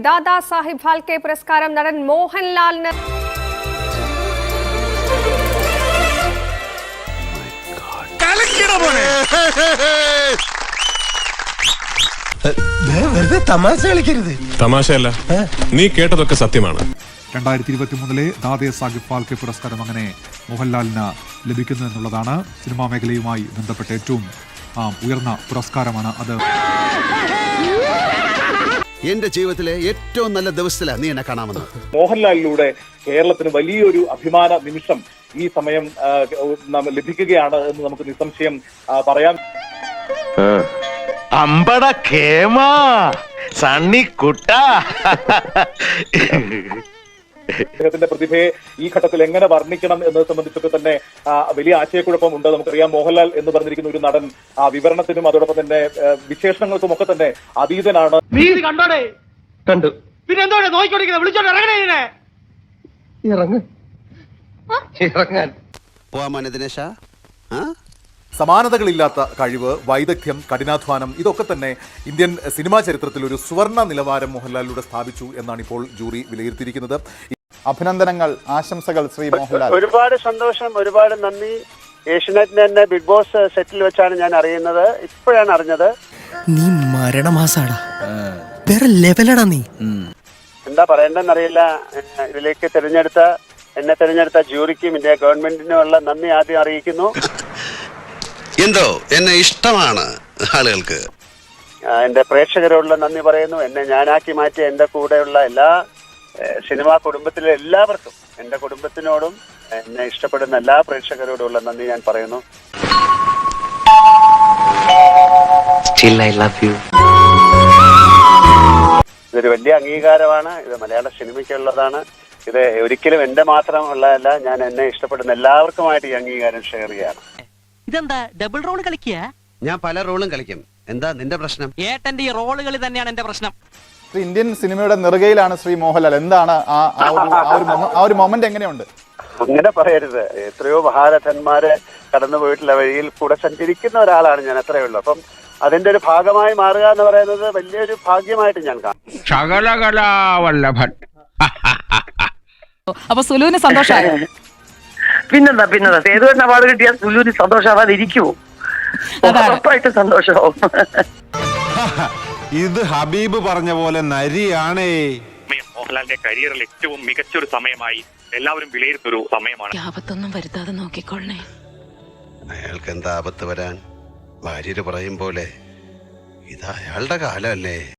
ദാദാ സാഹിബ് ഫാൽക്കെ പുരസ്കാരം നടൻ മോഹൻലാലിന്. തമാശയല്ല, നീ കേട്ടതൊക്കെ സത്യമാണ്. 2023 ദാദാ സാഹിബ് ഫാൽക്കെ പുരസ്കാരം അങ്ങനെ മോഹൻലാലിന് ലഭിക്കുന്നു എന്നുള്ളതാണ് സിനിമാ മേഖലയുമായി ബന്ധപ്പെട്ട ഏറ്റവും ഉയർന്ന പുരസ്കാരമാണ് അത്. എന്റെ ജീവിതത്തിലെ ഏറ്റവും നല്ല ദിവസത്തിലാണ് നീ എന്നെ കാണാമെന്ന്. മോഹൻലാലിലൂടെ കേരളത്തിന് വലിയൊരു അഭിമാന നിമിഷം ഈ സമയം ലഭിക്കുകയാണ് എന്ന് നമുക്ക് നിസ്സംശയം പറയാം. അമ്പട കേമാ സണ്ണിക്കുട്ട. അദ്ദേഹത്തിന്റെ പ്രതിഭയെ ഈ ഘട്ടത്തിൽ എങ്ങനെ വർണ്ണിക്കണം എന്നത് സംബന്ധിച്ചൊക്കെ തന്നെ വലിയ ആശയക്കുഴപ്പമുണ്ട്. നമുക്കറിയാം, മോഹൻലാൽ എന്ന് പറഞ്ഞിരിക്കുന്ന ഒരു നടൻ വിവരണത്തിനും അതോടൊപ്പം തന്നെ വിശേഷണങ്ങൾക്കും ഒക്കെ തന്നെ അതീതനാണ്. കണ്ടു പിന്നെ എന്തോടെ നോക്കിക്കൊണ്ടിരിക്കുന്നത്? വിളിച്ചോണ്ട് ഇറങ്ങണേ. ഇറങ്ങാൻ പോവാ ദിനേശ. സമാനതകളില്ലാത്ത കഴിവ്, വൈദഗ്ധ്യം, കഠിനാധ്വാനം ഇതൊക്കെ തന്നെ ഇന്ത്യൻ സിനിമാ ചരിത്രത്തിൽ ഒരു സുവർണ നിലവാരം മോഹൻലാലിലൂടെ സ്ഥാപിച്ചു എന്നാണ് ഇപ്പോൾ ജൂറി വിലയിരുത്തിയിരിക്കുന്നത്. അഭിനന്ദനങ്ങൾ, ആശംസകൾ ശ്രീ മോഹൻലാൽ. ഒരുപാട് സന്തോഷം, ഒരുപാട് നന്ദി. ഏഷ്യനെറ്റിന് തന്നെ ബിഗ് ബോസ് സെറ്റിൽ വെച്ചാണ് ഞാൻ അറിയുന്നത്. ഇപ്പോഴാണ് അറിഞ്ഞത്. നീ മരണമാസാടാ, വേറെ ലെവലടാ നീ. എന്താ പറയണ്ടെന്നറിയില്ല. ഇതിലേക്ക് എന്നെ തിരഞ്ഞെടുത്ത ജൂറിക്കും ഇന്ത്യ ഗവൺമെന്റിനുമുള്ള നന്ദി ആദ്യം അറിയിക്കുന്നു. എന്തോ എന്നെ ഇഷ്ടമാണ് ആളുകൾക്ക്. എന്റെ പ്രേക്ഷകരോടുള്ള നന്ദി പറയുന്നു. എന്നെ ഞാനാക്കി മാറ്റിയ എന്റെ കൂടെയുള്ള എല്ലാ സിനിമാ കുടുംബത്തിലെ എല്ലാവർക്കും, എന്റെ കുടുംബത്തിനോടും എന്നെ ഇഷ്ടപ്പെടുന്ന എല്ലാ പ്രേക്ഷകരോടുള്ള നന്ദി ഞാൻ പറയുന്നു. ഇതൊരു വലിയ അംഗീകാരമാണ്. ഇത് മലയാള സിനിമയ്ക്കുള്ളതാണ്. ഇത് ഒരിക്കലും എന്റെ മാത്രം ഉള്ളതല്ല. ഞാൻ എന്നെ ഇഷ്ടപ്പെടുന്ന എല്ലാവർക്കുമായിട്ട് ഈ അംഗീകാരം ഷെയർ ചെയ്യാണ്. ഇതെന്താ ഡബിൾ റോൾ കളിക്കുക? ഞാൻ പല റോളും കളിക്കും. എന്താ നിന്റെ പ്രശ്നം? ഏട്ടന്റെ ഈ റോളുകൾ തന്നെയാണ് എന്റെ പ്രശ്നം. ഇന്ത്യൻ സിനിമയുടെ നെറുകയിലാണ് ശ്രീ മോഹൻലാൽ. എന്താണ് ആ ഒരു മൊമെന്റ് എങ്ങനെയുണ്ട്? അങ്ങനെ പറയരുത്. എത്രയോ മഹാരഥന്മാര് കടന്നുപോയിട്ടുള്ള വഴിയിൽ കൂടെ സഞ്ചരിക്കുന്ന ഒരാളാണ് ഞാൻ, അത്രയേ ഉള്ളൂ. അപ്പം അതിന്റെ ഒരു ഭാഗമായി മാറുക എന്ന് പറയുന്നത് വലിയൊരു ഭാഗ്യമായിട്ട് ഞാൻ കാണും. ശകലകലാവല്ലഭൻ. അപ്പൊ സുലുവിന് സന്തോഷമായി. പിന്നെന്താ സേതുവിന് അവാർഡ് കിട്ടിയാൽ സുലുവിന് സന്തോഷമാവാതെ ഇരിക്കുവോ? ഉറപ്പായിട്ട് സന്തോഷമാവും. ഇത് ഹബീബ് പറഞ്ഞ പോലെ നരിയാണേ. മോഹൻലാലിന്റെ കരിയറിൽ ഏറ്റവും മികച്ചൊരു സമയമായി എല്ലാവരും വിലയിരുത്തൊരു സമയമാണ്. ആപത്തൊന്നും വരുത്താതെ നോക്കിക്കൊള്ളണേ. അയാൾക്ക് എന്താ ആപത്ത് വരാൻ? ഭാര്യര് പറയും പോലെ ഇത് അയാളുടെ കാലമല്ലേ.